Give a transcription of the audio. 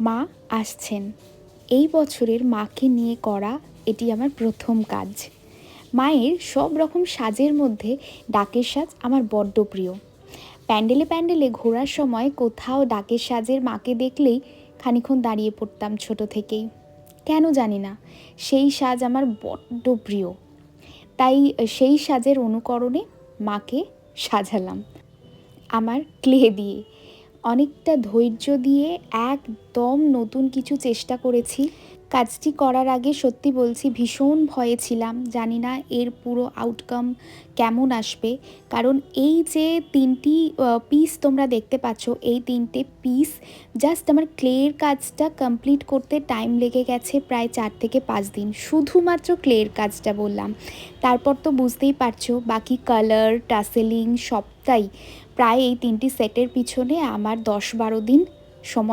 মা আসছেন। এই বছরের মাকে নিয়ে করা এটি আমার প্রথম কাজ। মায়ের সব রকম সাজের মধ্যে ডাকের সাজ আমার বড্ড প্রিয়। প্যান্ডেলে প্যান্ডেলে ঘোরার সময় কোথাও ডাকের সাজের মাকে দেখলেই খানিকক্ষণ দাঁড়িয়ে পড়তাম ছোট থেকেই। কেন জানি না, সেই সাজ আমার বড্ড প্রিয়। তাই সেই সাজের অনুকরণে মাকে সাজালাম আমার ক্লে দিয়ে। অনেকটা ধৈর্য দিয়ে একদম নতুন কিছু চেষ্টা করেছি। কাজটি করার আগে সত্যি বলছি ভীষণ ভয়ে ছিলাম, জানি না এর পুরো আউটকাম কেমন আসবে। কারণ এই যে তিনটি পিস তোমরা দেখতে পাচ্ছ, এই তিনটে পিস জাস্ট আমার ক্লের কাজটা কমপ্লিট করতে টাইম লেগে গেছে প্রায় 4 থেকে 5 দিন। শুধুমাত্র ক্লের কাজটা বললাম। তারপর তো বুঝতেই পারছো বাকি কালার টাসেলিং সবটাই প্রায় এই তিনটি সেটের পিছনে আমার 10-12 দিন সময়